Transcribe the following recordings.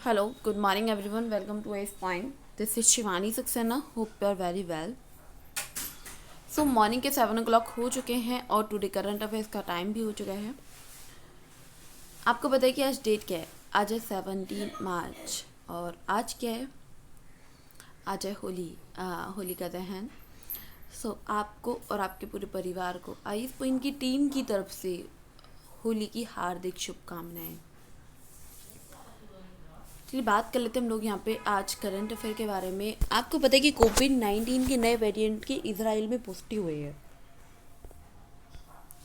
Hello, good morning everyone. Welcome to Ace Point. This is Shivani Saxena. Hope you are very well. So morning के 7 o'clock हो चुके हैं और today current affairs का time भी हो चुका है। आपको पता है कि आज डेट क्या है? आज है 17 मार्च और आज क्या है? आज है होली का दहन। सो आपको और आपके पूरे परिवार को आइस पॉइंट की टीम की तरफ से होली की हार्दिक शुभकामनाएं। चलिए बात कर लेते हैं हम लोग यहाँ पे आज करंट अफेयर के बारे में। आपको पता है कि कोविड-19 के नए वेरिएंट की इजराइल में पुष्टि हुई है।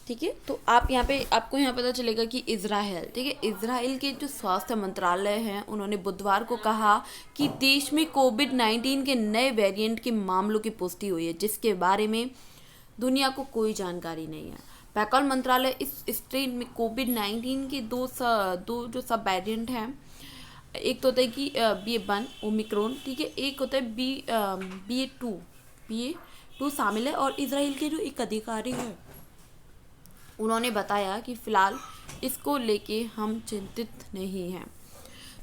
ठीक है, तो आप यहाँ पे आपको यहाँ पता चलेगा कि इजराइल, ठीक है, इजराइल के जो स्वास्थ्य मंत्रालय हैं उन्होंने बुधवार को कहा कि देश में कोविड-19 के नए वेरिएंट के मामलों की पुष्टि हुई है, जिसके बारे में दुनिया को कोई जानकारी नहीं है। पैकल मंत्रालय इस स्ट्रेन में कोविड-19 के दो जो सब वेरिएंट हैं, एक तो होता है कि BA.1 ओमिक्रॉन, ठीक है, एक होता है BA.2 शामिल है। और इसराइल के जो एक अधिकारी है उन्होंने बताया कि फ़िलहाल इसको लेके हम चिंतित नहीं हैं।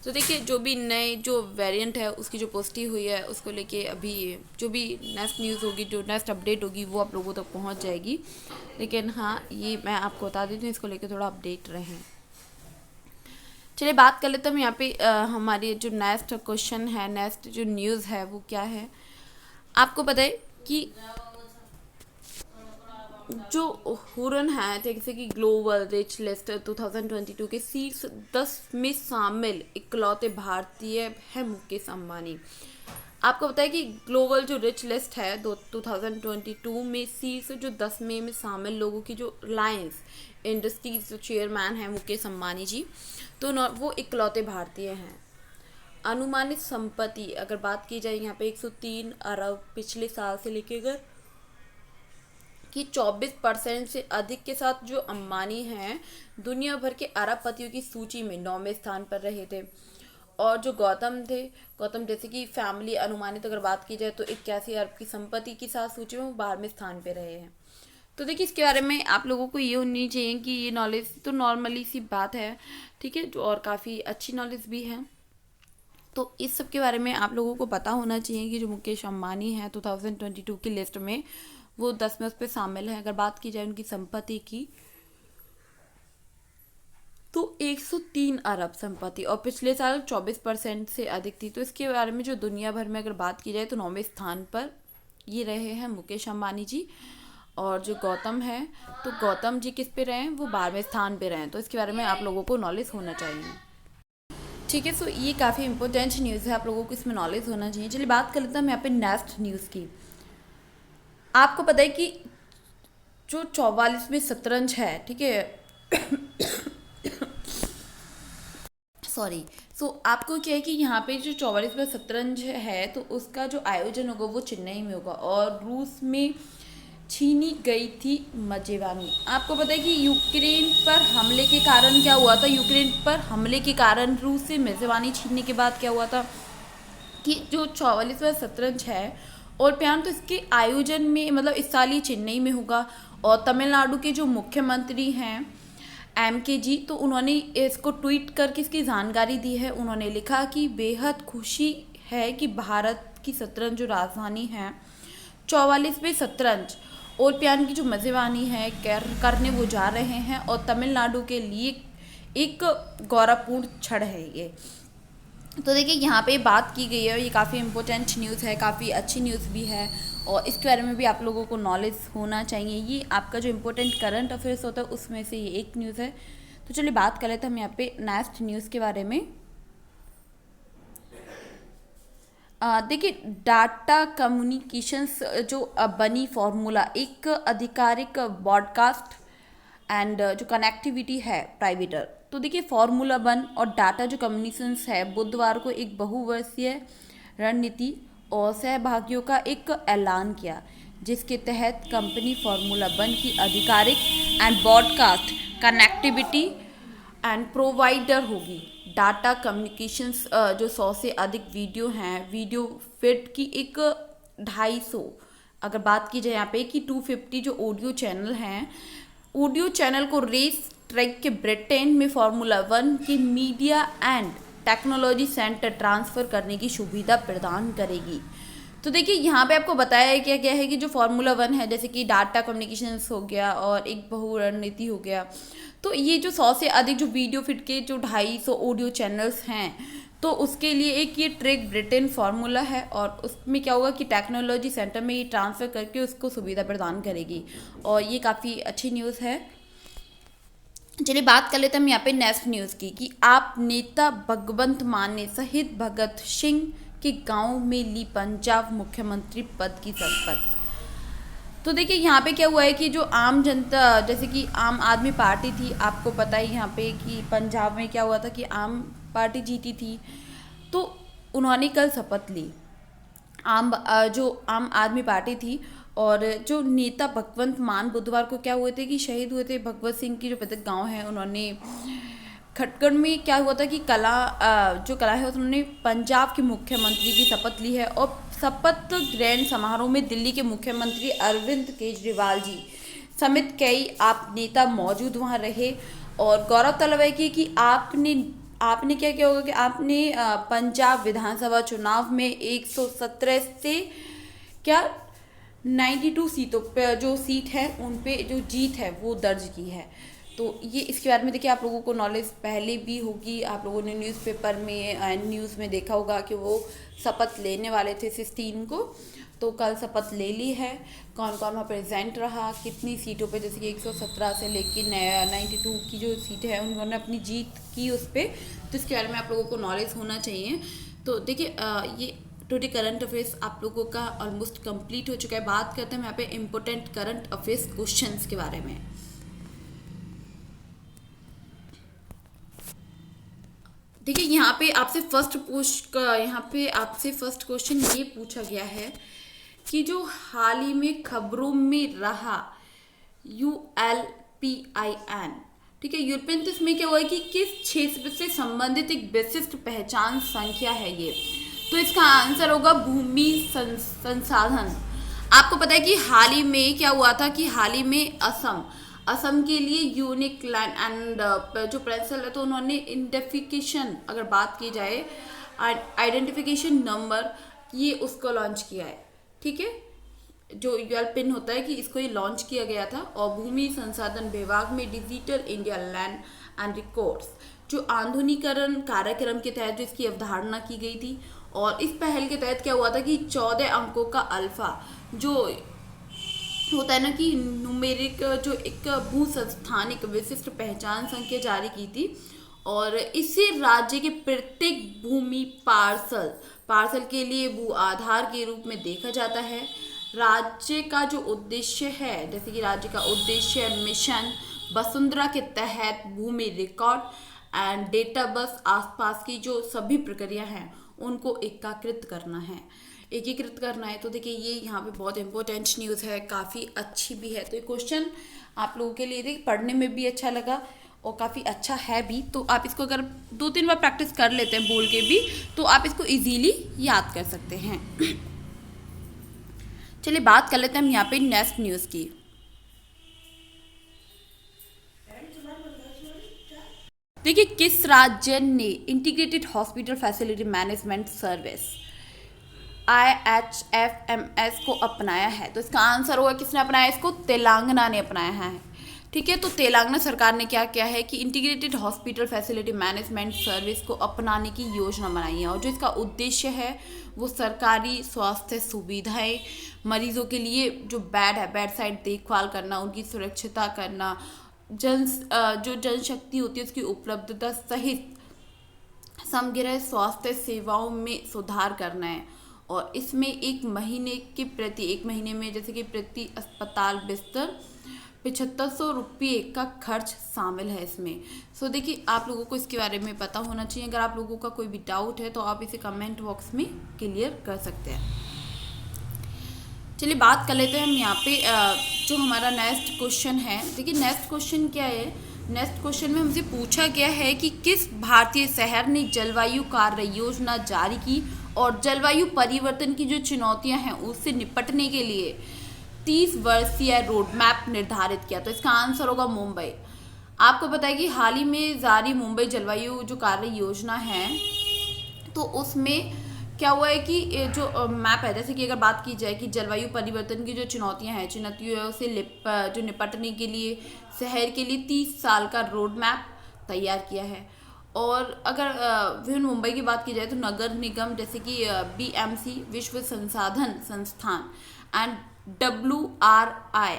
तो देखिए जो भी नए जो वेरिएंट है उसकी जो पुष्टि हुई है उसको लेके अभी जो भी नेक्स्ट न्यूज़ होगी, जो नेक्स्ट अपडेट होगी वो आप लोगों तक पहुंच जाएगी। लेकिन हाँ, ये मैं आपको बता देती हूँ, इसको लेके थोड़ा अपडेट रहें। चलिए बात कर लेते हैं हम यहाँ पे हमारी जो नेक्स्ट क्वेश्चन है, नेक्स्ट जो न्यूज़ है वो क्या है। आपको पता है कि जो हुरन है, जैसे कि ग्लोबल रिच लिस्ट 2022 के शीर्ष 10 में शामिल इकलौते भारतीय है मुकेश अंबानी। आपको पता है कि ग्लोबल जो रिच लिस्ट है 2022 में शीर्ष जो 10 में शामिल लोगों की जो रिलायंस इंडस्ट्रीज जो चेयरमैन है मुकेश अंबानी जी, तो वो इकलौते भारतीय हैं। अनुमानित संपत्ति अगर बात की जाए यहाँ पे 103 अरब पिछले साल से लेकर कि 24% से अधिक के साथ जो अंबानी हैं दुनिया भर के अरबपतियों की सूची में 9वें स्थान पर रहे थे। और जो गौतम जैसे कि फैमिली अनुमानित अगर बात की जाए तो 81 अरब की संपत्ति के साथ सूची में वो 12वें स्थान पर रहे हैं। तो देखिए इसके बारे में आप लोगों को ये होनी चाहिए कि ये नॉलेज तो नॉर्मली सी बात है, ठीक है, जो और काफ़ी अच्छी नॉलेज भी है। तो इस सब के बारे में आप लोगों को पता होना चाहिए कि जो मुकेश अंबानी है 2022 की लिस्ट में वो 10 में उस पर शामिल है। अगर बात की जाए उनकी संपत्ति की तो 103 अरब संपत्ति और पिछले साल 24% से अधिक थी। तो इसके बारे में जो दुनिया भर में अगर बात की जाए तो 9वें स्थान पर ये रहे हैं मुकेश अंबानी जी। और जो गौतम है तो गौतम जी किस पे रहे हैं, वो 12वें स्थान पे रहे हैं। तो इसके बारे में आप लोगों को नॉलेज होना चाहिए, ठीक है। सो ये काफ़ी इंपॉर्टेंट न्यूज़ है, आप लोगों को इसमें नॉलेज होना चाहिए। चलिए बात कर लेते हैं हम यहाँ पे नेक्स्ट न्यूज़ की। आपको पता है कि जो 44वें शतरंज है, ठीक है, सॉरी, सो आपको क्या है कि यहाँ पे जो 44वां शतरंज है तो उसका जो आयोजन होगा वो चेन्नई में होगा और रूस में छीनी गई थी मेजबानी। आपको पता है कि यूक्रेन पर हमले के कारण क्या हुआ था, यूक्रेन पर हमले के कारण रूस से मेजबानी छीनने के बाद क्या हुआ था कि जो 44वां शतरंज है और प्यान तो इसके आयोजन में मतलब इस साल ये चेन्नई में होगा। और तमिलनाडु के जो मुख्यमंत्री हैं MK जी, तो उन्होंने इसको ट्वीट करके इसकी जानकारी दी है। उन्होंने लिखा कि बेहद खुशी है कि भारत की शतरंज जो राजधानी है 44वें शतरंज ओलंपियाड की जो मेजबानी है करने वो जा रहे हैं और तमिलनाडु के लिए एक गौरवपूर्ण क्षण है ये। तो देखिए यहाँ पे बात की गई है, ये काफ़ी इंपॉर्टेंट न्यूज़ है, काफ़ी अच्छी न्यूज़ भी है और इसके बारे में भी आप लोगों को नॉलेज होना चाहिए। ये आपका जो इम्पोर्टेंट करंट अफेयर्स होता है उसमें से ये एक न्यूज़ है। तो चलिए बात कर लेते हैं हम यहाँ पे नेक्स्ट न्यूज़ के बारे में। देखिए डाटा कम्युनिकेशंस जो बनी फार्मूला एक आधिकारिक ब्रॉडकास्ट एंड जो कनेक्टिविटी है प्राइवेटर। तो देखिए फार्मूला 1 और डाटा जो कम्युनिकेशंस है बुधवार को एक बहुवर्षीय रणनीति और सहभागियों का एक ऐलान किया, जिसके तहत कंपनी फार्मूला 1 की आधिकारिक and broadcast connectivity and provider होगी। डाटा कम्युनिकेशंस जो 100 से अधिक वीडियो हैं, वीडियो फीड की एक 250, अगर बात की जाए यहाँ पे कि 250 जो ऑडियो चैनल हैं, ऑडियो चैनल को रेस ट्रैक के ब्रिटेन में फार्मूला 1 की media and technology centre transfer करने की सुविधा प्रदान करेगी। तो देखिए यहाँ पे आपको बताया क्या क्या है कि जो फार्मूला 1 है, जैसे कि डाटा कम्युनिकेशंस हो गया और एक बहु रणनीति हो गया, तो ये जो 100 से अधिक जो वीडियो फिट के जो 250 ऑडियो चैनल्स हैं, तो उसके लिए एक ये ट्रिक ब्रिटेन फार्मूला है और उसमें क्या होगा कि टेक्नोलॉजी सेंटर में ये ट्रांसफ़र करके उसको सुविधा प्रदान करेगी और ये काफ़ी अच्छी न्यूज़ है। चलिए बात कर लेते हैं हम यहाँ पे नेक्स्ट न्यूज़ की कि आप नेता भगवंत मान ने शहीद भगत सिंह के गांव में ली पंजाब मुख्यमंत्री पद की शपथ। तो देखिए यहाँ पे क्या हुआ है कि जो आम जनता, जैसे कि आम आदमी पार्टी थी, आपको पता है यहाँ पे कि पंजाब में क्या हुआ था कि आम पार्टी जीती थी, तो उन्होंने कल शपथ ली। जो आम आदमी पार्टी थी और जो नेता भगवंत मान बुधवार को क्या हुए थे कि शहीद हुए थे भगवत सिंह की जो पैतृक गांव है, उन्होंने खटगढ़ में क्या हुआ था कि जो कला है उन्होंने पंजाब के मुख्यमंत्री की शपथ ली है और शपथ ग्रहण समारोह में दिल्ली के मुख्यमंत्री अरविंद केजरीवाल जी समेत कई आप नेता मौजूद वहां रहे। और गौरव तलब है कि आपने क्या किया होगा कि आपने पंजाब विधानसभा चुनाव में 117 से क्या 92 सीटों पे जो सीट है उन पे जो जीत है वो दर्ज की है। तो ये इसके बारे में देखिए आप लोगों को नॉलेज पहले भी होगी, आप लोगों ने न्यूज़पेपर में न्यूज़ में देखा होगा कि वो शपथ लेने वाले थे 16 को, तो कल शपथ ले ली है। कौन कौन वहाँ प्रेजेंट रहा, कितनी सीटों पे, जैसे कि 117 से लेकर 92 की जो सीट है उन्होंने अपनी जीत की उस पर, तो इसके बारे में आप लोगों को नॉलेज होना चाहिए। तो देखिए ये टुडे करंट अफेयर्स आप लोगों का ऑलमोस्ट कंप्लीट हो चुका है। बात करते हैं यहाँ पे इम्पोर्टेंट करंट अफेयर्स क्वेश्चंस के बारे में। देखिए यहाँ पे आपसे फर्स्ट क्वेश्चन ये पूछा गया है कि जो हाल ही में खबरों में रहा ULPIN, ठीक है, यूरोपियन देश में क्या हुआ है कि किस क्षेत्र से संबंधित एक विशिष्ट पहचान संख्या है ये, तो इसका आंसर होगा भूमि संसाधन। आपको पता है कि हाल ही में क्या हुआ था कि हाल ही में असम के लिए यूनिक लैंड एंड जो प्रेंसल है, तो उन्होंने आइडेंटिफिकेशन, अगर बात की जाए आइडेंटिफिकेशन नंबर, ये उसको लॉन्च किया है, ठीक है, जो ULPIN होता है कि इसको ये लॉन्च किया गया था। और भूमि संसाधन विभाग में digital India land and records जो आधुनिकीकरण कार्यक्रम के तहत जो इसकी अवधारणा की गई थी, और इस पहल के तहत क्या हुआ था कि 14 अंकों का अल्फा जो होता है ना कि न्यूमेरिक जो एक भू संस्थानिक विशिष्ट पहचान संख्या जारी की थी, और इसे राज्य के प्रत्येक भूमि पार्सल के लिए भू आधार के रूप में देखा जाता है। राज्य का जो उद्देश्य है, जैसे कि राज्य का उद्देश्य मिशन वसुंधरा के तहत भूमि रिकॉर्ड एंड डेटाबेस आसपास की जो सभी प्रक्रिया हैं उनको एकीकृत करना है। तो देखिए ये यहाँ पे बहुत इंपॉर्टेंट न्यूज़ है, काफ़ी अच्छी भी है। तो ये क्वेश्चन आप लोगों के लिए देखिए पढ़ने में भी अच्छा लगा और काफ़ी अच्छा है भी, तो आप इसको अगर 2-3 बार प्रैक्टिस कर लेते हैं बोल के भी, तो आप इसको इजीली याद कर सकते हैं। चलिए बात कर लेते हैं हम यहाँ पे नेक्स्ट न्यूज़ की। देखिए किस राज्य ने integrated hospital facility management service IHFMS को अपनाया है, तो इसका आंसर होगा किसने अपनाया इसको, तेलंगाना ने अपनाया है, ठीक है। तो तेलंगाना सरकार ने क्या किया है कि integrated hospital facility management service को अपनाने की योजना बनाई है, और जो इसका उद्देश्य है वो सरकारी स्वास्थ्य सुविधाएं, मरीजों के लिए जो बेड साइड देखभाल करना, उनकी सुरक्षिता करना, जो जनशक्ति होती है उसकी उपलब्धता सहित समग्र स्वास्थ्य सेवाओं में सुधार करना है। और इसमें एक महीने में जैसे कि प्रति अस्पताल बिस्तर 7500 रुपये का खर्च शामिल है इसमें। सो देखिए आप लोगों को इसके बारे में पता होना चाहिए। अगर आप लोगों का कोई भी डाउट है तो आप इसे कमेंट बॉक्स में क्लियर कर सकते हैं। चलिए बात कर लेते हैं हम यहाँ पे जो हमारा नेक्स्ट क्वेश्चन है। देखिए नेक्स्ट क्वेश्चन क्या है, नेक्स्ट क्वेश्चन में हमसे पूछा गया है कि किस भारतीय शहर ने जलवायु कार्य योजना जारी की और जलवायु परिवर्तन की जो चुनौतियां हैं उससे निपटने के लिए 30 वर्षीय रोड मैप निर्धारित किया। तो इसका आंसर होगा मुंबई। आपको पता है कि हाल ही में जारी मुंबई जलवायु जो कार्य योजना है तो उसमें क्या हुआ है कि ये जो मैप है, जैसे कि अगर बात की जाए कि जलवायु परिवर्तन की जो चुनौतियां हैं, चुनौतियों से जो निपटने के लिए शहर के लिए 30 साल का रोड मैप तैयार किया है। और अगर विभिन्न मुंबई की बात की जाए तो नगर निगम जैसे कि BMC विश्व संसाधन संस्थान एंड WRI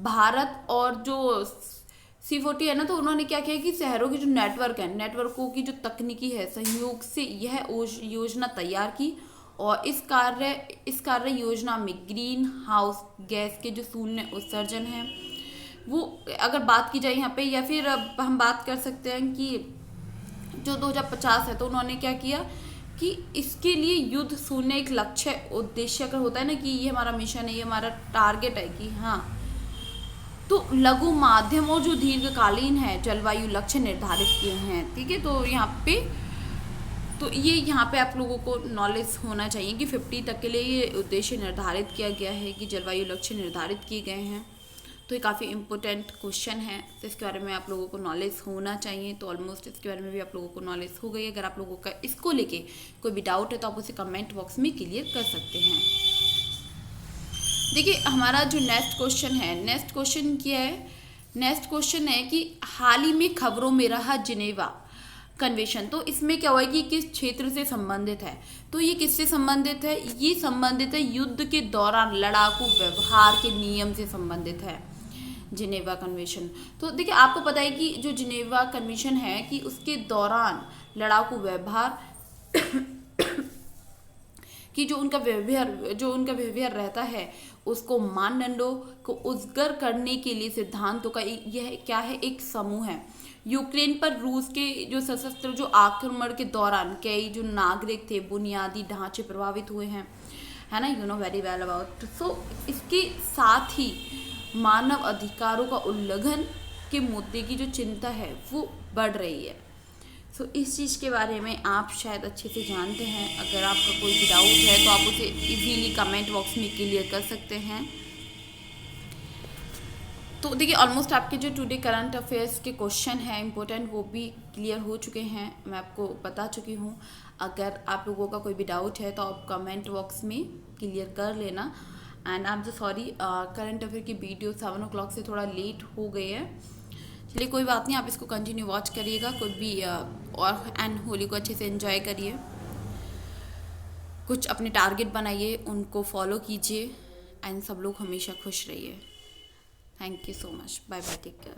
भारत और जो C40 है ना, तो उन्होंने क्या किया कि शहरों की जो नेटवर्क है, नेटवर्कों की जो तकनीकी है सहयोग से यह योजना तैयार की। और इस कार्य योजना में ग्रीन हाउस गैस के जो शून्य उत्सर्जन है वो अगर बात की जाए यहाँ पे, या फिर अब हम बात कर सकते हैं कि जो 2050 है, तो उन्होंने क्या किया कि इसके लिए युद्ध शून्य एक लक्ष्य उद्देश्य अगर होता है ना कि ये हमारा मिशन है, ये हमारा टारगेट है कि हाँ, तो लघु माध्यम और जो दीर्घकालीन है जलवायु लक्ष्य निर्धारित किए हैं। ठीक है, तो यहाँ पे आप लोगों को नॉलेज होना चाहिए कि 50 तक के लिए ये उद्देश्य निर्धारित किया गया है कि जलवायु लक्ष्य निर्धारित किए गए हैं। तो ये काफ़ी इम्पोर्टेंट क्वेश्चन है, तो इसके बारे में आप लोगों को नॉलेज होना चाहिए। तो ऑलमोस्ट इसके बारे में भी आप लोगों को नॉलेज हो गई। अगर आप लोगों का इसको लेके कोई भी डाउट है तो आप उसे कमेंट बॉक्स में क्लियर कर सकते हैं। देखिए हमारा जो नेक्स्ट क्वेश्चन क्या है, नेक्स्ट क्वेश्चन है कि हाल ही में खबरों में रहा जिनेवा कन्वेंशन। तो इसमें क्या हुआ है कि किस क्षेत्र से संबंधित है, तो ये किससे संबंधित है, ये संबंधित है युद्ध के दौरान लड़ाकू व्यवहार के नियम से संबंधित है जिनेवा कन्वेंशन। तो देखिए आपको पता है कि जो जिनेवा कन्वेंशन है कि उसके दौरान लड़ाकू व्यवहार कि जो उनका व्यवहार रहता है उसको मानदंडों को उजागर करने के लिए सिद्धांतों का यह क्या है, एक समूह है। यूक्रेन पर रूस के जो सशस्त्र जो आक्रमण के दौरान कई जो नागरिक थे बुनियादी ढांचे प्रभावित हुए हैं, है ना, you know very well about. So इसके साथ ही मानव अधिकारों का उल्लंघन के मुद्दे की जो चिंता है वो बढ़ रही है। सो इस चीज़ के बारे में आप शायद अच्छे से जानते हैं। अगर आपका कोई भी डाउट है तो आप उसे इजीली कमेंट बॉक्स में क्लियर कर सकते हैं। तो देखिए ऑलमोस्ट आपके जो टुडे करंट अफेयर्स के क्वेश्चन हैं इम्पोर्टेंट वो भी क्लियर हो चुके हैं, मैं आपको बता चुकी हूँ। अगर आप लोगों का कोई भी डाउट है तो आप कमेंट बॉक्स में क्लियर कर लेना। एंड आई एम जो सॉरी करंट अफेयर की वीडियो 7 o'clock से थोड़ा लेट हो गई है। चलिए कोई बात नहीं, आप इसको कंटिन्यू वॉच करिएगा कोई भी और एंड होली को अच्छे से एंजॉय करिए, कुछ अपने टारगेट बनाइए, उनको फॉलो कीजिए एंड सब लोग हमेशा खुश रहिए। Thank you so much, bye bye, take care.